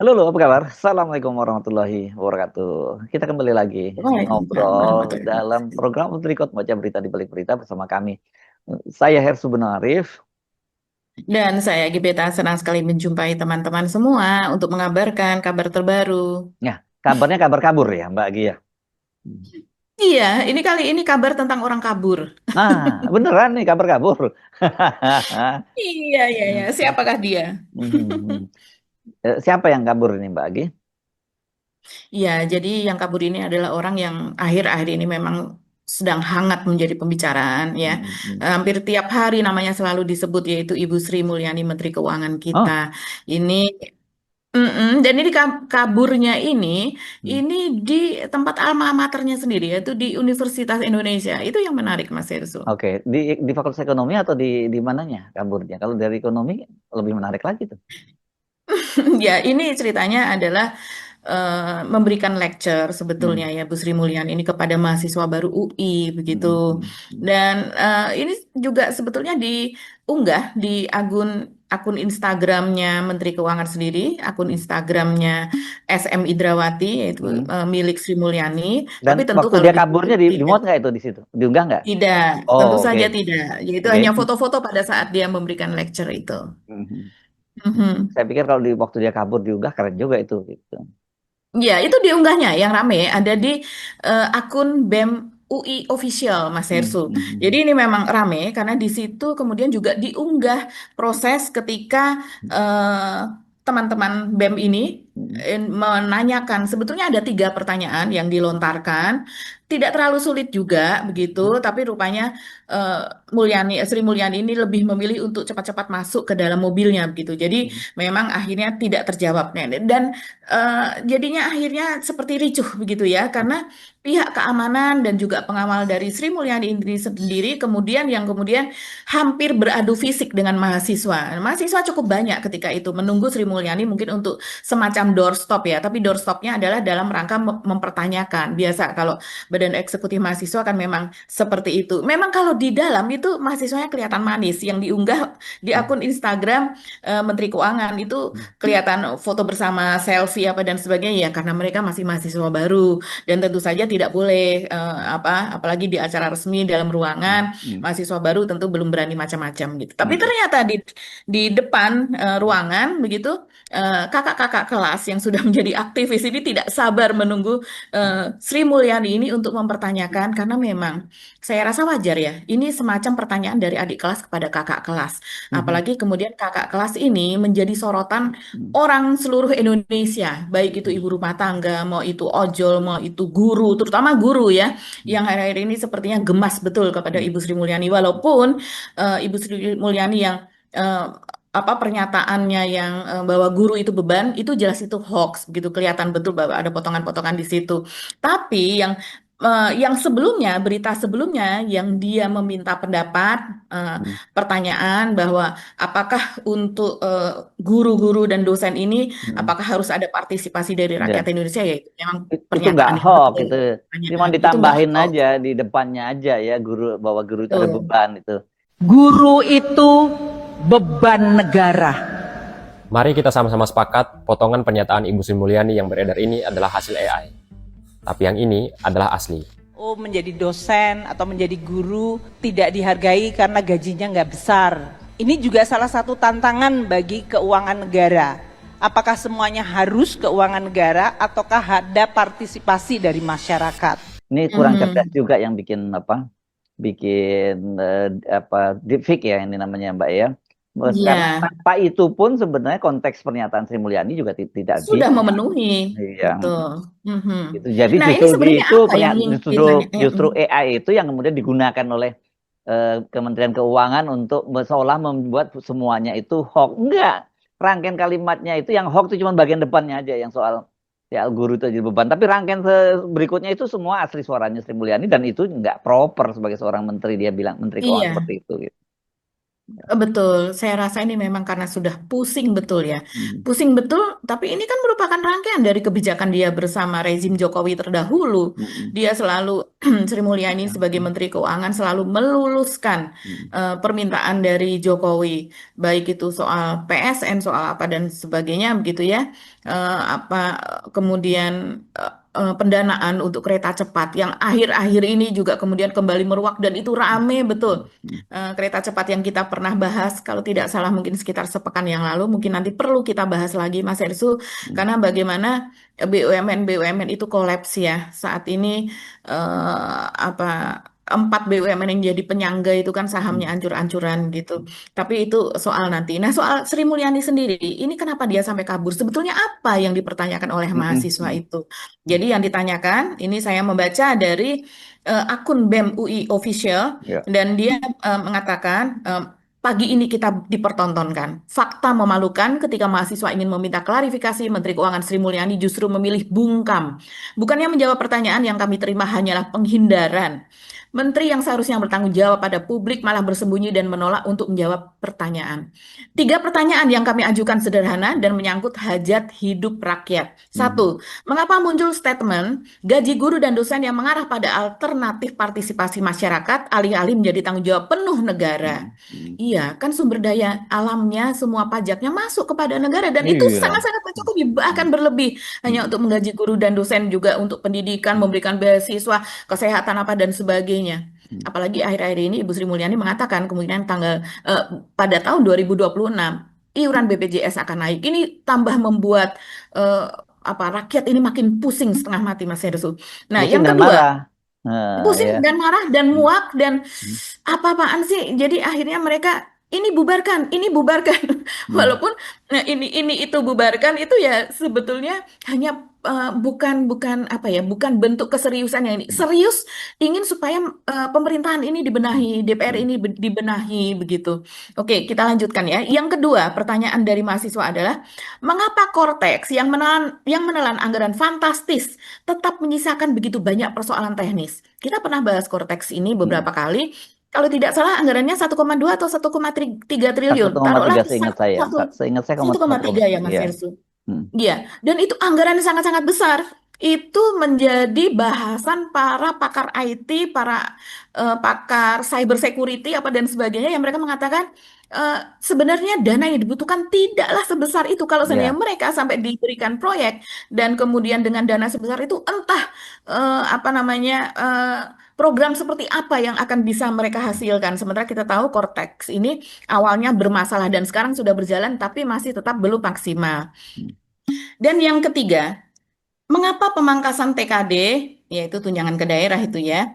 Halo, halo, apa kabar? Assalamualaikum warahmatullahi wabarakatuh. Kita kembali lagi Waalaikumsalam ngobrol warahmatullahi dalam wabarakatuh. program Berikut Baca Berita di Balik Berita bersama kami. Saya Hersu Arif. Dan saya Gibeta senang sekali menjumpai teman-teman semua untuk mengabarkan kabar terbaru. Ya, kabarnya kabar kabur ya, Mbak Gia. Iya, ini kali ini kabar tentang orang kabur. Nah, beneran nih kabar kabur. Iya, iya, iya. Siapakah dia? Siapa yang kabur ini, Mbak Gi? Ya, jadi yang kabur ini adalah orang yang akhir-akhir ini memang sedang hangat menjadi pembicaraan ya. Hampir tiap hari namanya selalu disebut yaitu Ibu Sri Mulyani Menteri Keuangan kita. Oh, Ini dan ini kaburnya hmm. ini di tempat alma maternya sendiri, yaitu di Universitas Indonesia. Itu yang menarik, Mas Hersu. Oke. Di Fakultas Ekonomi atau di mananya kaburnya? Kalau dari ekonomi lebih menarik lagi tuh. Ya, ini ceritanya adalah memberikan lecture sebetulnya Hmm. ya Bu Sri Mulyani ini kepada mahasiswa baru UI begitu. Hmm, hmm, hmm, Dan ini juga sebetulnya diunggah di akun Instagramnya Menteri Keuangan sendiri, akun hmm, Instagramnya SM Indrawati yaitu hmm. milik Sri Mulyani. Dan Tapi tentu waktu kalau dia di situ kaburnya di tidak. muat nggak itu di situ? Diunggah nggak? Tidak, Oh, tentu oke. saja tidak. Yaitu Oke. hanya foto-foto pada saat dia memberikan lecture itu. Mhm. Mhm. Saya pikir kalau di waktu dia kabur diunggah keren juga itu gitu. Ya, itu diunggahnya yang rame ada di akun BEM UI official, Mas Hmm, Hersu. Jadi hmm, ini memang rame karena di situ kemudian juga diunggah proses ketika teman-teman BEM ini hmm, menanyakan sebetulnya ada tiga pertanyaan yang dilontarkan. Tidak terlalu sulit juga begitu, hmm, tapi rupanya eh, Sri Mulyani ini lebih memilih untuk cepat-cepat masuk ke dalam mobilnya begitu. Jadi hmm, memang akhirnya tidak terjawabnya dan jadinya akhirnya seperti ricuh begitu ya, karena pihak keamanan dan juga pengawal dari Sri Mulyani ini sendiri kemudian hampir beradu fisik dengan mahasiswa. Mahasiswa cukup banyak ketika itu menunggu Sri Mulyani mungkin untuk semacam doorstop ya, tapi doorstopnya adalah dalam rangka mempertanyakan. Biasa kalau Badan Eksekutif Mahasiswa kan memang seperti itu. Memang kalau di dalam itu mahasiswanya kelihatan manis yang diunggah di hmm, akun Instagram Menteri Keuangan itu hmm, kelihatan foto bersama selfie apa dan sebagainya ya karena mereka masih mahasiswa baru dan tentu saja tidak boleh apalagi di acara resmi dalam hmm, ruangan hmm. mahasiswa baru tentu belum berani macam-macam gitu. Tapi Oke. ternyata di depan ruangan begitu kakak-kakak kelas yang sudah menjadi aktivis ini tidak sabar menunggu Sri Mulyani ini untuk mempertanyakan karena memang saya rasa wajar ya. Ini semacam pertanyaan dari adik kelas kepada kakak kelas. Mhm, Apalagi kemudian kakak kelas ini menjadi sorotan hmm, orang seluruh Indonesia, baik itu hmm, ibu rumah tangga, mau itu ojol, mau itu guru, terutama guru ya, hmm, yang akhir-akhir ini sepertinya gemas betul kepada hmm, Ibu Sri Mulyani, walaupun Ibu Sri Mulyani yang eh, pernyataannya yang bahwa guru itu beban, itu jelas itu hoax, begitu kelihatan betul bahwa ada potongan-potongan di situ. Tapi yang sebelumnya, berita sebelumnya yang dia meminta pendapat, hmm, pertanyaan bahwa apakah untuk guru-guru dan dosen ini hmm. apakah harus ada partisipasi dari rakyat Ya. Indonesia ya itu memang Itu nggak pernyataan yang hoax betul itu. Cuma pertanyaan itu nggak ditambahin hoax aja di depannya aja ya guru bahwa guru itu ada betul. beban itu. Guru itu beban negara. Mari kita sama-sama sepakat potongan pernyataan Ibu Sri Mulyani yang beredar ini adalah hasil AI. Tapi yang ini adalah asli. Oh, menjadi dosen atau menjadi guru tidak dihargai karena gajinya nggak besar. Ini juga salah satu tantangan bagi keuangan negara. Apakah semuanya harus keuangan negara ataukah ada partisipasi dari masyarakat? Ini kurang cerdas Mhm. juga yang bikin apa? Bikin deepfake ya ini namanya Mbak ya. Karena Iya, tanpa itu pun sebenarnya konteks pernyataan Sri Mulyani juga tidak sudah bisa. memenuhi, Iya. betul. Mhm. Gitu. Jadi Nah, ini justru di sebenarnya itu apa yang ingin justru ditanya? justru AI itu yang kemudian digunakan oleh Kementerian Keuangan untuk seolah membuat semuanya itu hoax. Enggak. Rangkaian kalimatnya itu yang hoax itu cuma bagian depannya aja yang soal ya guru itu jadi beban. Tapi rangkaian berikutnya itu semua asli suaranya Sri Mulyani dan itu enggak proper sebagai seorang menteri dia bilang menteri keuangan Iya. seperti itu gitu. Betul, saya rasa ini memang karena sudah pusing betul ya. Hmm. Pusing betul, tapi ini kan merupakan rangkaian dari kebijakan dia bersama rezim Jokowi terdahulu. Hmm. Dia selalu, Sri Mulyani sebagai Menteri Keuangan selalu meluluskan Hmm. permintaan dari Jokowi. Baik itu soal PSN, soal apa dan sebagainya begitu ya. Kemudian pendanaan untuk kereta cepat yang akhir-akhir ini juga kemudian kembali meruak dan itu rame betul. Hmm. Kereta cepat yang kita pernah bahas, kalau tidak salah mungkin sekitar sepekan yang lalu, mungkin nanti perlu kita bahas lagi Mas Ersu, Hmm. karena bagaimana BUMN itu kolaps ya saat ini. 4 BUMN yang jadi penyangga itu kan sahamnya ancur-ancuran gitu. Tapi itu soal nanti. Nah, soal Sri Mulyani sendiri, ini kenapa dia sampai kabur? Sebetulnya apa yang dipertanyakan oleh mahasiswa Hmm. itu? Jadi yang ditanyakan, ini saya membaca dari akun BEM UI Official, Ya. dan dia mengatakan, pagi ini kita dipertontonkan. Fakta memalukan ketika mahasiswa ingin meminta klarifikasi, Menteri Keuangan Sri Mulyani justru memilih bungkam. Bukannya menjawab pertanyaan yang kami terima hanyalah penghindaran. Menteri yang seharusnya bertanggung jawab pada publik malah bersembunyi dan menolak untuk menjawab pertanyaan. 3 pertanyaan yang kami ajukan sederhana dan menyangkut hajat hidup rakyat. 1. Mengapa muncul statement gaji guru dan dosen yang mengarah pada alternatif partisipasi masyarakat alih-alih menjadi tanggung jawab penuh negara? Iya, kan sumber daya alamnya, semua pajaknya masuk kepada negara dan itu Iya. sangat-sangat mencukupi, bahkan berlebih hanya untuk menggaji guru dan dosen, juga untuk pendidikan, memberikan beasiswa, kesehatan apa dan sebagainya. Apalagi akhir-akhir ini Ibu Sri Mulyani mengatakan kemungkinan pada tahun 2026 iuran BPJS akan naik. Ini tambah membuat rakyat ini makin pusing setengah mati Mas Hersu. Nah, Pusing yang dan kedua, marah. Nah, ya. pusing dan marah dan muak dan Hmm. apa-apaan sih? Jadi akhirnya mereka ini bubarkan. Walaupun ini itu bubarkan itu ya sebetulnya hanya bukan bentuk keseriusan yang ini. Serius ingin supaya pemerintahan ini dibenahi, DPR ini dibenahi begitu. Oke, kita lanjutkan ya. Yang kedua, pertanyaan dari mahasiswa adalah mengapa Cortex yang menelan anggaran fantastis tetap menyisakan begitu banyak persoalan teknis? Kita pernah bahas Cortex ini beberapa kali. Kalau tidak salah anggarannya 1,2 atau 1,3 triliun. Taruhlah 1,3 seingat saya. Seingat saya 1,3 ya Mas Iya. Hersu. Iya, dan itu anggaran yang sangat-sangat besar. Itu menjadi bahasan para pakar IT, para pakar cyber security apa dan sebagainya, yang mereka mengatakan sebenarnya dana yang dibutuhkan tidaklah sebesar itu kalau seandainya Ya. mereka sampai diberikan proyek dan kemudian dengan dana sebesar itu entah program seperti apa yang akan bisa mereka hasilkan. Sementara kita tahu Cortex ini awalnya bermasalah dan sekarang sudah berjalan tapi masih tetap belum maksimal. Dan yang ketiga, mengapa pemangkasan TKD, yaitu tunjangan ke daerah itu ya,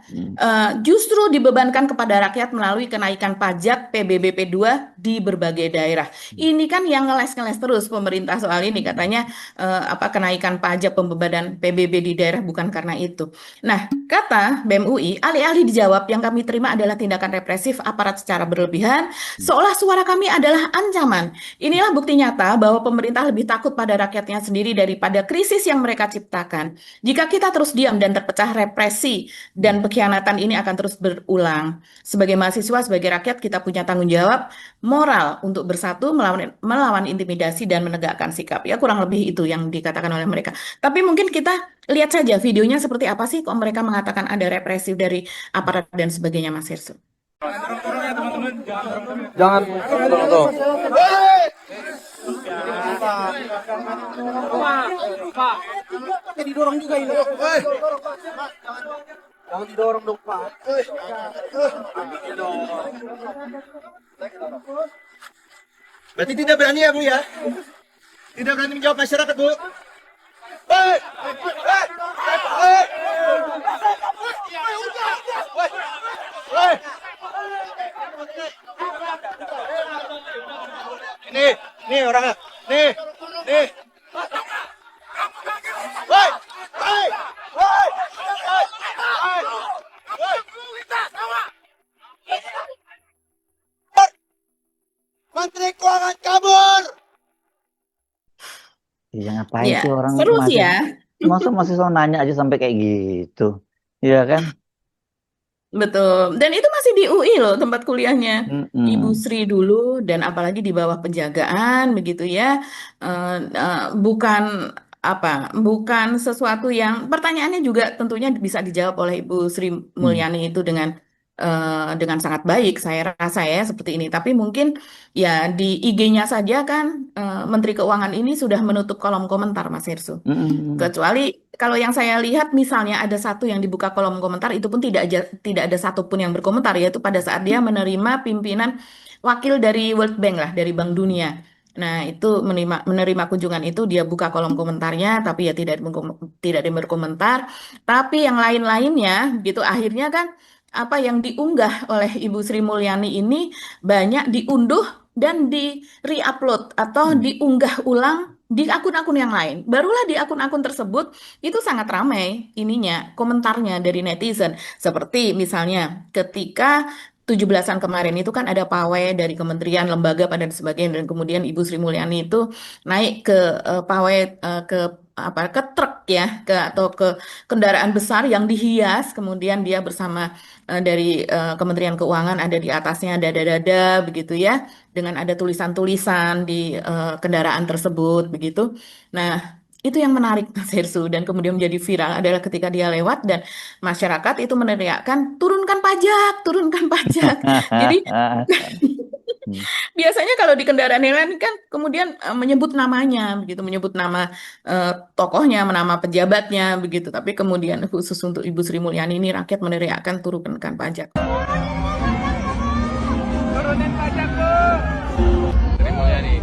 justru dibebankan kepada rakyat melalui kenaikan pajak PBBP 2 di berbagai daerah. Ini kan yang ngeles-ngeles terus pemerintah soal ini, katanya kenaikan pajak pembebanan PBB di daerah bukan karena itu. Nah, kata BEM UI, alih-alih dijawab yang kami terima adalah tindakan represif aparat secara berlebihan, seolah suara kami adalah ancaman. Inilah bukti nyata bahwa pemerintah lebih takut pada rakyatnya sendiri daripada krisis yang mereka ciptakan. Jika kita terus diam dan terpecah, represi dan pengkhianatan ini akan terus berulang. Sebagai mahasiswa, sebagai rakyat, kita punya tanggung jawab moral untuk bersatu melawan intimidasi dan menegakkan sikap. Ya, kurang lebih itu yang dikatakan oleh mereka. Tapi mungkin kita lihat saja videonya seperti apa sih kok mereka mengatakan ada represif dari aparat dan sebagainya, Mas Hirsu. Jangan tuh. Pak, didorong juga ini. Jangan didorong dong, Pak. Berarti tidak berani ya, Bu ya? Tidak berani menjawab masyarakat, Bu. Nih orangnya. Nih. Menteri Keuangan kabur. Iya, ngapain Ya, sih orang seru sih masih ya. masa masih nanya aja sampai kayak gitu. Iya kan? Betul. Dan itu masih di UI loh tempat kuliahnya Ibu Mm-mm. Sri dulu, dan apalagi di bawah penjagaan begitu ya. Bukan bukan sesuatu yang pertanyaannya juga tentunya bisa dijawab oleh Ibu Sri Mm. Mulyani itu dengan sangat baik, saya rasa ya seperti ini. Tapi mungkin ya di IG-nya saja kan Menteri Keuangan ini sudah menutup kolom komentar, Mas Hersu. Mm-mm. Kecuali kalau yang saya lihat misalnya ada satu yang dibuka kolom komentar, itu pun tidak ada satupun yang berkomentar, yaitu pada saat dia menerima pimpinan wakil dari World Bank lah, dari Bank Dunia. Nah, itu menerima kunjungan itu dia buka kolom komentarnya, tapi ya tidak ada yang berkomentar. Tapi yang lain-lainnya gitu akhirnya kan apa yang diunggah oleh Ibu Sri Mulyani ini banyak diunduh dan di re-upload atau Mm. diunggah ulang di akun-akun yang lain. Barulah di akun-akun tersebut itu sangat ramai ininya komentarnya dari netizen. Seperti misalnya ketika 17-an kemarin itu kan ada pawai dari kementerian, lembaga pada dan sebagainya, dan kemudian Ibu Sri Mulyani itu naik ke pawai ke truk ya atau ke kendaraan besar yang dihias, kemudian dia bersama dari Kementerian Keuangan, ada di atasnya dada-dada begitu ya, dengan ada tulisan-tulisan di kendaraan tersebut begitu. Nah, itu yang menarik Mas Hersu, dan kemudian menjadi viral adalah ketika dia lewat dan masyarakat itu meneriakkan turunkan pajak, turunkan pajak. Jadi Mm. biasanya kalau di kendaraan yang lain kan kemudian menyebut namanya begitu, menyebut nama tokohnya, nama pejabatnya begitu. Tapi kemudian khusus untuk Ibu Sri Mulyani ini rakyat meneriakkan turunkan pajak. Turunin pajak Bu. Sri Mulyani.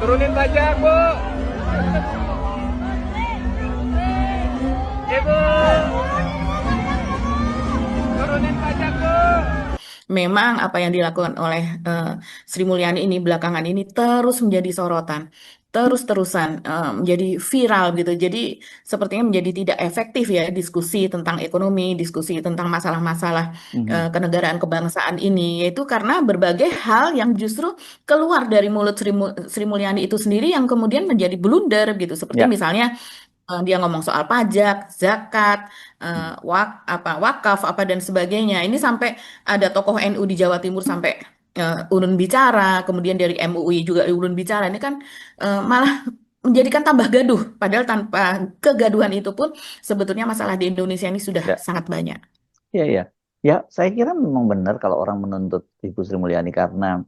Turunin pajak Bu. Ibu. Turunin pajak Bu. Memang apa yang dilakukan oleh Sri Mulyani ini belakangan ini terus menjadi sorotan, terus-terusan menjadi viral gitu. Jadi sepertinya menjadi tidak efektif ya diskusi tentang ekonomi, diskusi tentang masalah-masalah Mhm. kenegaraan kebangsaan ini, yaitu karena berbagai hal yang justru keluar dari mulut Sri Mulyani itu sendiri yang kemudian menjadi blunder gitu. Seperti Ya. misalnya dia ngomong soal pajak, zakat, wakaf apa dan sebagainya. Ini sampai ada tokoh NU di Jawa Timur sampai urun bicara, kemudian dari MUI juga urun bicara. Ini kan malah menjadikan tambah gaduh, padahal tanpa kegaduhan itu pun sebetulnya masalah di Indonesia ini sudah Ya. sangat banyak. Ya, ya. Ya, saya kira memang benar kalau orang menuntut Ibu Sri Mulyani karena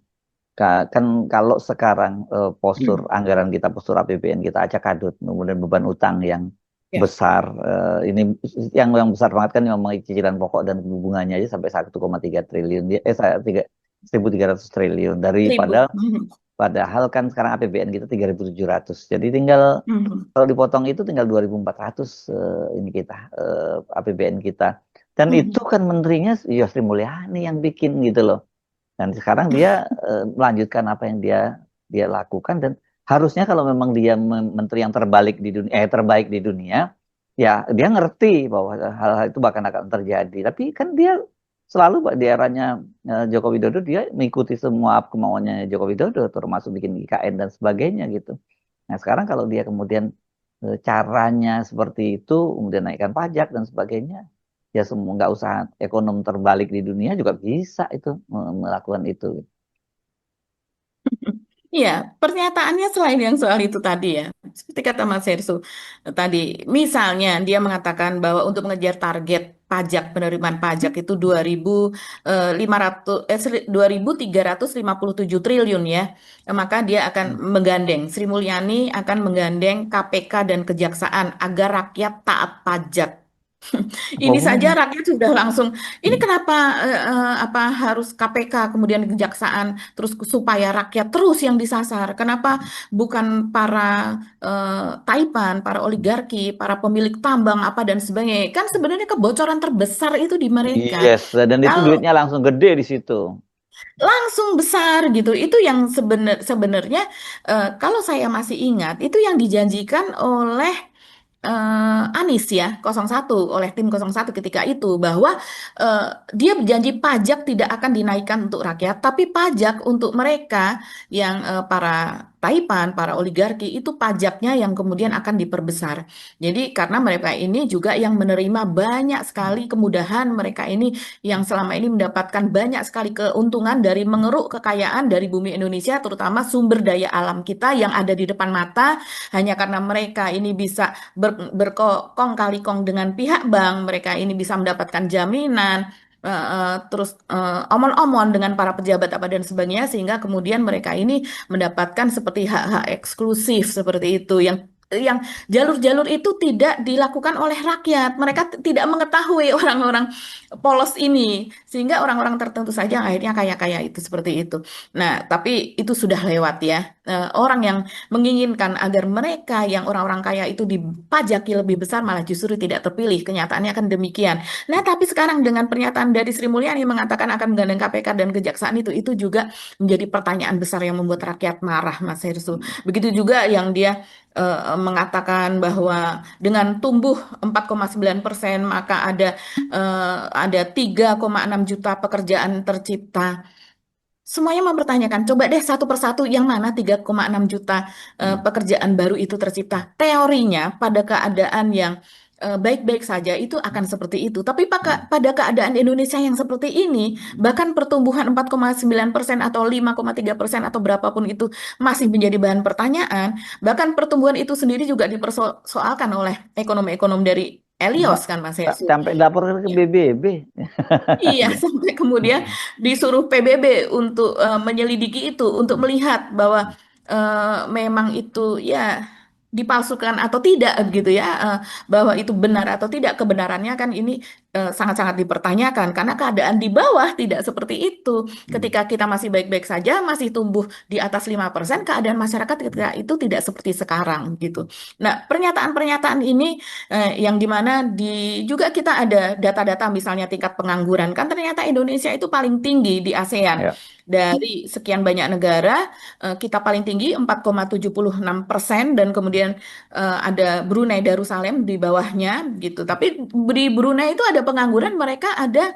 kan kalau sekarang postur anggaran kita, postur APBN kita acak kadut, kemudian beban utang yang Ya. besar, ini yang besar banget kan memang cicilan pokok dan bunganya aja sampai 1,3 triliun, 1.300 triliun Ribu. padahal kan sekarang APBN kita 3.700, jadi tinggal kalau dipotong itu tinggal 2.400 ini kita APBN kita, dan itu kan menterinya ya Sri Mulyani yang bikin gitu loh. Dan sekarang dia melanjutkan apa yang dia lakukan, dan harusnya kalau memang dia menteri yang terbaik di dunia, ya dia ngerti bahwa hal-hal itu bahkan akan terjadi. Tapi kan dia selalu di eranya Joko Widodo dia mengikuti semua kemauannya Joko Widodo, termasuk bikin IKN dan sebagainya gitu. Nah sekarang kalau dia kemudian caranya seperti itu, kemudian naikkan pajak dan sebagainya, ya semua nggak usah ekonom terbalik di dunia juga bisa itu melakukan itu. Iya, pernyataannya selain yang soal itu tadi ya, seperti kata Mas Hersu tadi, misalnya dia mengatakan bahwa untuk mengejar target pajak, penerimaan pajak itu 2.357 triliun ya, maka dia akan menggandeng, Sri Mulyani akan menggandeng KPK dan Kejaksaan agar rakyat taat pajak. Ini saja Oh, rakyat sudah langsung, ini kenapa apa harus KPK kemudian kejaksaan terus supaya rakyat terus yang disasar? Kenapa bukan para taipan, para oligarki, para pemilik tambang apa dan sebagainya? Kan sebenarnya kebocoran terbesar itu di mereka. yes, dan itu Kalau duitnya langsung gede di situ. langsung besar gitu, itu yang sebenarnya kalau saya masih ingat itu yang dijanjikan oleh Anies ya 01, oleh tim 01 ketika itu, bahwa eh, dia berjanji pajak tidak akan dinaikkan untuk rakyat, tapi pajak untuk mereka yang para Taipan, para oligarki, itu pajaknya yang kemudian akan diperbesar. Jadi karena mereka ini juga yang menerima banyak sekali kemudahan, mereka ini yang selama ini mendapatkan banyak sekali keuntungan dari mengeruk kekayaan dari bumi Indonesia, terutama sumber daya alam kita yang ada di depan mata, hanya karena mereka ini bisa berkong kali kong dengan pihak bank, mereka ini bisa mendapatkan jaminan, terus omon-omon dengan para pejabat apa dan sebagainya, sehingga kemudian mereka ini mendapatkan seperti hak-hak eksklusif seperti itu yang jalur-jalur itu tidak dilakukan oleh rakyat. Mereka tidak mengetahui orang-orang polos ini, sehingga orang-orang tertentu saja akhirnya kaya-kaya itu seperti itu. Nah, tapi itu sudah lewat ya. Orang yang menginginkan agar mereka yang orang-orang kaya itu dipajaki lebih besar malah justru tidak terpilih. Kenyataannya kan demikian. Nah, tapi sekarang dengan pernyataan dari Sri Mulyani mengatakan akan menggandeng KPK dan Kejaksaan itu juga menjadi pertanyaan besar yang membuat rakyat marah, Mas Hersu. Begitu juga yang dia mengatakan bahwa dengan tumbuh 4,9% maka ada 3,6 juta pekerjaan tercipta. Semuanya mempertanyakan, coba deh satu persatu yang mana 3,6 juta pekerjaan baru itu tercipta. Teorinya pada keadaan yang baik-baik saja itu akan seperti itu. Tapi pada keadaan Indonesia yang seperti ini, bahkan pertumbuhan 4,9% atau 5,3% atau berapapun itu masih menjadi bahan pertanyaan. Bahkan pertumbuhan itu sendiri juga dipersoalkan oleh ekonom-ekonom dari Helios kan Mas Hersu. Sampai laporkan ke BBB. Iya, sampai kemudian disuruh PBB untuk menyelidiki itu, untuk melihat bahwa memang itu ya dipalsukan atau tidak gitu ya, bahwa itu benar atau tidak. Kebenarannya kan ini sangat-sangat dipertanyakan karena keadaan di bawah tidak seperti itu. Ketika kita masih baik-baik saja, masih tumbuh di atas 5%, keadaan masyarakat ketika itu tidak seperti sekarang gitu. Nah, pernyataan-pernyataan ini yang dimana juga kita ada data-data misalnya tingkat pengangguran, kan ternyata Indonesia itu paling tinggi di ASEAN. Ya. Dari sekian banyak negara, kita paling tinggi 4,76% dan kemudian ada Brunei Darussalam di bawahnya gitu. Tapi di Brunei itu ada pengangguran, mereka ada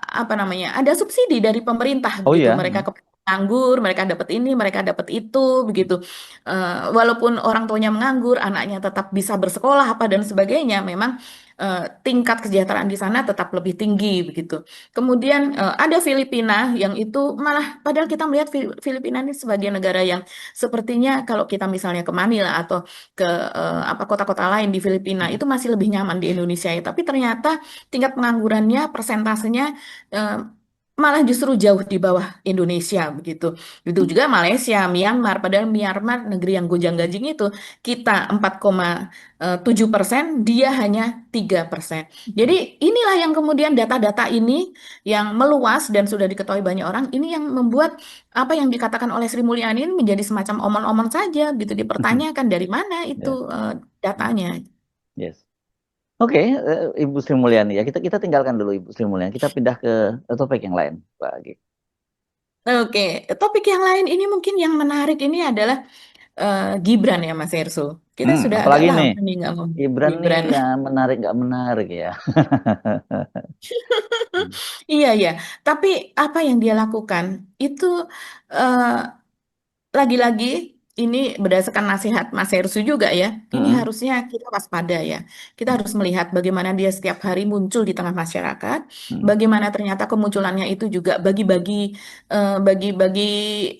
apa namanya? Ada subsidi dari pemerintah Oh begitu. iya. Mereka nganggur, mereka dapat ini, mereka dapat itu begitu. Walaupun orang tuanya menganggur, anaknya tetap bisa bersekolah apa dan sebagainya. Memang tingkat kesejahteraan di sana tetap lebih tinggi begitu. Kemudian ada Filipina yang itu malah padahal kita melihat Filipina ini sebagai negara yang sepertinya kalau kita misalnya ke Manila atau ke apa kota-kota lain di Filipina itu masih lebih nyaman di Indonesia ya. Tapi ternyata tingkat penganggurannya persentasenya malah justru jauh di bawah Indonesia begitu. Itu juga Malaysia, Myanmar, padahal Myanmar negeri yang gonjang-ganjing itu kita 4,7%, dia hanya 3%. Jadi inilah yang kemudian data-data ini yang meluas dan sudah diketahui banyak orang, ini yang membuat apa yang dikatakan oleh Sri Mulyani ini menjadi semacam omon-omon saja gitu, dipertanyakan dari mana itu datanya. Yes. Oke, Ibu Sri Mulyani ya, kita tinggalkan dulu Ibu Sri Mulyani, kita pindah ke topik yang lain, Pak Agi. Oke, topik yang lain ini mungkin yang menarik ini adalah Gibran ya Mas Herso. Kita sudah agak apalagi lama nih, nih nggak ngomong Gibran Gibran. nih ya menarik nggak menarik ya. Iya ya, tapi apa yang dia lakukan itu eh, lagi-lagi ini berdasarkan nasihat Mas Hersu juga ya. Ini harusnya kita waspada ya. Kita harus melihat bagaimana dia setiap hari muncul di tengah masyarakat, bagaimana ternyata kemunculannya itu juga bagi-bagi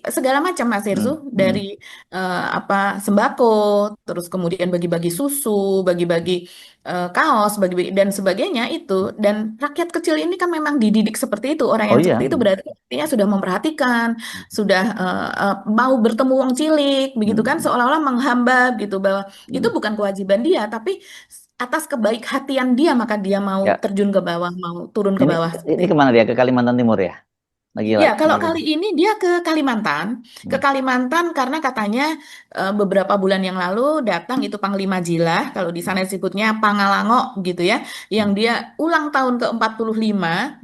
segala macam Mas Hersu, dari apa sembako, terus kemudian bagi-bagi susu, bagi-bagi kaos, bagi dan sebagainya itu. Dan rakyat kecil ini kan memang dididik seperti itu. Orang Oh yang iya. seperti itu berarti artinya sudah memperhatikan, sudah mau bertemu wong cilik, begitu kan, seolah-olah menghamba gitu, bahwa itu bukan kewajiban dia, tapi atas kebaik hatian dia maka dia mau Ya. terjun ke bawah, mau turun ke bawah. Ini kemana dia? Ke Kalimantan Timur ya? Ya, kalau kali ini dia ke Kalimantan, karena katanya beberapa bulan yang lalu datang itu Panglima Jilah, kalau di sana disebutnya Pangalango gitu ya, yang dia ulang tahun ke-45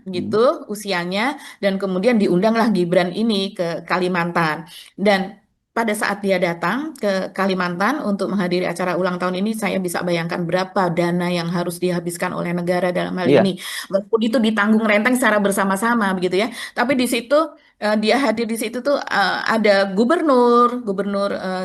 gitu usianya, dan kemudian diundanglah Gibran ini ke Kalimantan. Dan pada saat dia datang ke Kalimantan untuk menghadiri acara ulang tahun ini, saya bisa bayangkan berapa dana yang harus dihabiskan oleh negara dalam hal Iya. ini. Walaupun itu ditanggung renteng secara bersama-sama begitu ya. Tapi di situ dia hadir di situ tuh ada gubernur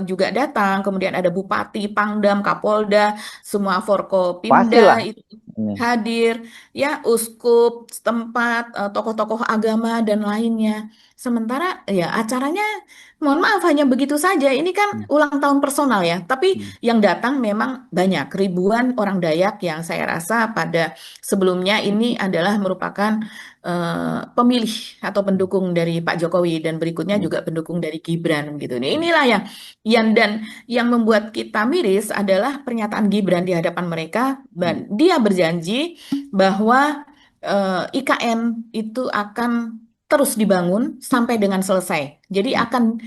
juga datang, kemudian ada bupati, pangdam, kapolda, semua Pastilah forkopimda itu ini. hadir, ya uskup setempat, tokoh-tokoh agama dan lainnya. Sementara ya acaranya, mohon maaf, hanya begitu saja. Ini kan Hmm. ulang tahun personal ya, tapi Hmm. yang datang memang banyak, ribuan orang Dayak yang saya rasa pada sebelumnya ini adalah merupakan pemilih atau pendukung dari Pak Jokowi dan berikutnya Hmm. juga pendukung dari Gibran gitu. Nah, inilah yang membuat kita miris adalah pernyataan Gibran di hadapan mereka. Dan dia berjanji bahwa IKN itu akan terus dibangun sampai dengan selesai. Jadi akan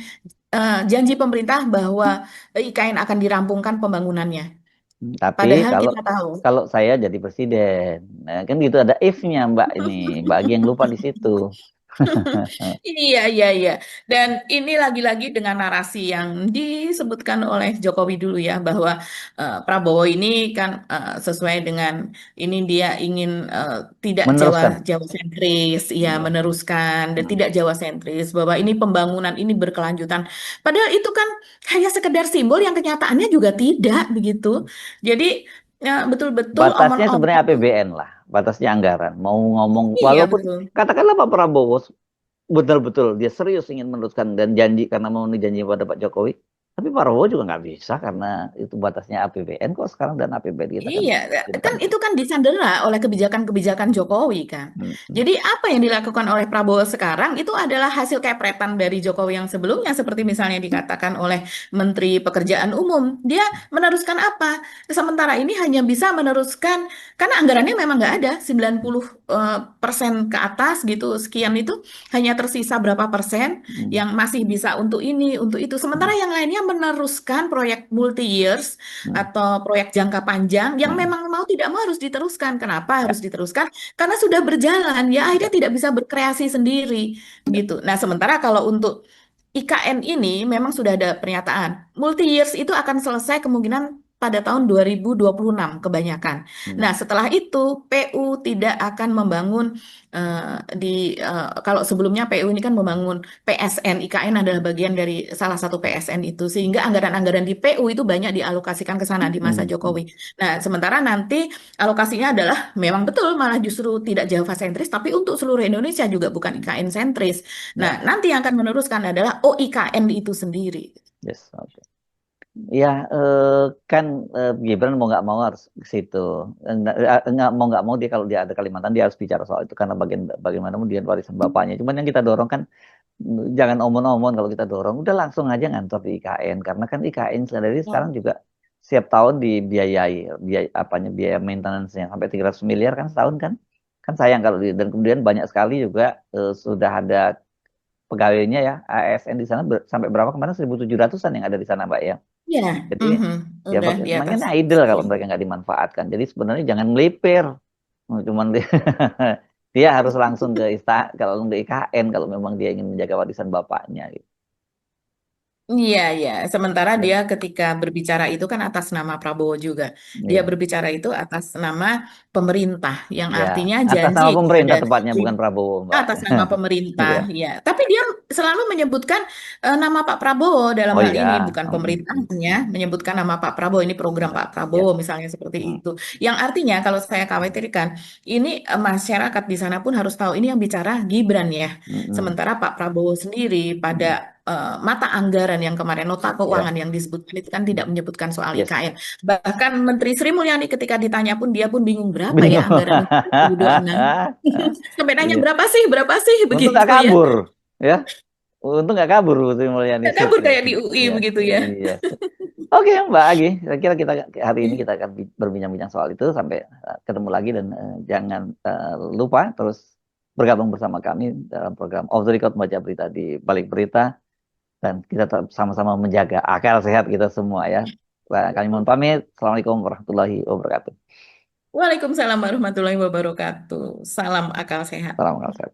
janji pemerintah bahwa IKN akan dirampungkan pembangunannya. Tapi Padahal kita tahu. kalau saya jadi presiden, nah, kan gitu ada if-nya Mbak ini, Mbak Agi yang lupa di situ. Iya, iya, iya. Dan ini lagi-lagi dengan narasi yang disebutkan oleh Jokowi dulu ya, bahwa Prabowo ini kan sesuai dengan ini dia ingin tidak Meneruskan. Jawa sentris, ya Iya. meneruskan dan tidak Jawa sentris, bahwa ini pembangunan ini berkelanjutan. Padahal itu kan hanya sekedar simbol yang kenyataannya juga tidak begitu. Jadi betul-betul Batasnya sebenarnya omong-omong. APBN lah, batasnya anggaran. Mau ngomong, Iya, walaupun betul. katakanlah Pak Prabowo betul-betul dia serius ingin meneruskan dan janji karena memenuhi janji pada Pak Jokowi, tapi Pak Prabowo juga nggak bisa karena itu batasnya APBN kok sekarang dan APBN kita kan Iya, kan bintang. itu kan disandera oleh kebijakan-kebijakan Jokowi kan. Jadi apa yang dilakukan oleh Prabowo sekarang itu adalah hasil kepretan dari Jokowi yang sebelumnya, seperti misalnya dikatakan oleh Menteri Pekerjaan Umum. Dia meneruskan apa? Sementara ini hanya bisa meneruskan, karena anggarannya memang nggak ada, 90% ke atas gitu, sekian itu hanya tersisa berapa persen yang masih bisa untuk ini, untuk itu. Sementara yang lainnya meneruskan proyek multi years atau proyek jangka panjang yang memang mau tidak mau harus diteruskan. Kenapa harus diteruskan? Karena sudah berjalan, ya akhirnya tidak bisa berkreasi sendiri gitu. Nah, sementara kalau untuk IKN ini memang sudah ada pernyataan. Multi years itu akan selesai kemungkinan pada tahun 2026 kebanyakan. Nah, setelah itu PU tidak akan membangun kalau sebelumnya PU ini kan membangun PSN, IKN adalah bagian dari salah satu PSN itu, sehingga anggaran-anggaran di PU itu banyak dialokasikan ke sana di masa Jokowi. Nah, sementara nanti alokasinya adalah memang betul malah justru tidak Jawa sentris, tapi untuk seluruh Indonesia juga bukan IKN sentris. Nah, nanti yang akan meneruskan adalah OIKN itu sendiri. Yes, oke. Ya, kan Gibran mau nggak mau harus ke situ. Nggak mau dia kalau dia ada Kalimantan dia harus bicara soal itu karena bagaimana dia warisan bapaknya. Cuman yang kita dorong kan jangan omon-omon kalau kita dorong, udah langsung aja ngantor di IKN karena kan IKN sendiri sekarang juga setiap tahun dibiayai biaya maintenance-nya sampai 300 miliar kan setahun kan. Kan sayang kalau dan kemudian banyak sekali juga sudah ada pegawainya ya ASN di sana sampai berapa kemarin 1.700-an yang ada di sana Mbak ya. Ya, Jadi ya udah di atas. makin idle kalau mereka nggak dimanfaatkan. Jadi sebenarnya jangan melipir. Cuman dia harus langsung ke kalau ke IKN kalau memang dia ingin menjaga warisan bapaknya gitu. Iya, iya. Sementara Ya, dia ketika berbicara itu kan atas nama Prabowo juga. Dia iya. berbicara itu atas nama pemerintah, yang Ya, artinya atas janji nama kepada pemerintah tepatnya bukan Prabowo, Mbak. atas nama pemerintah, Iya. ya. Tapi dia selalu menyebutkan nama Pak Prabowo dalam Oh hal iya. ini, bukan pemerintahnya, menyebutkan nama Pak Prabowo. Ini program Ya. Pak Prabowo, misalnya seperti itu. Yang artinya kalau saya khawatirkan, ini masyarakat di sana pun harus tahu ini yang bicara Gibran ya. Sementara Pak Prabowo sendiri pada mata anggaran yang kemarin nota Ya. keuangan yang disebutkan itu kan tidak menyebutkan soal Yes. IKN. Bahkan Menteri Sri Mulyani ketika ditanya pun dia pun bingung berapa ya Bingung. anggaran untuk 2026. Sampai nanya Iya. berapa sih Untung begitu nggak ya. kabur, ya. Untung nggak kabur Sri Mulyani. Nggak kabur kayak di UI Iya, begitu ya. iya. Oke Mbak Agi, saya kira kita hari ini kita akan berbincang-bincang soal itu sampai ketemu lagi dan jangan lupa terus bergabung bersama kami dalam program Off the Record Baca Berita di Balik Berita dan kita tetap sama-sama menjaga akal sehat kita semua ya. Kami mohon pamit. Assalamualaikum warahmatullahi wabarakatuh. Waalaikumsalam warahmatullahi wabarakatuh. Salam akal sehat. Salam akal sehat.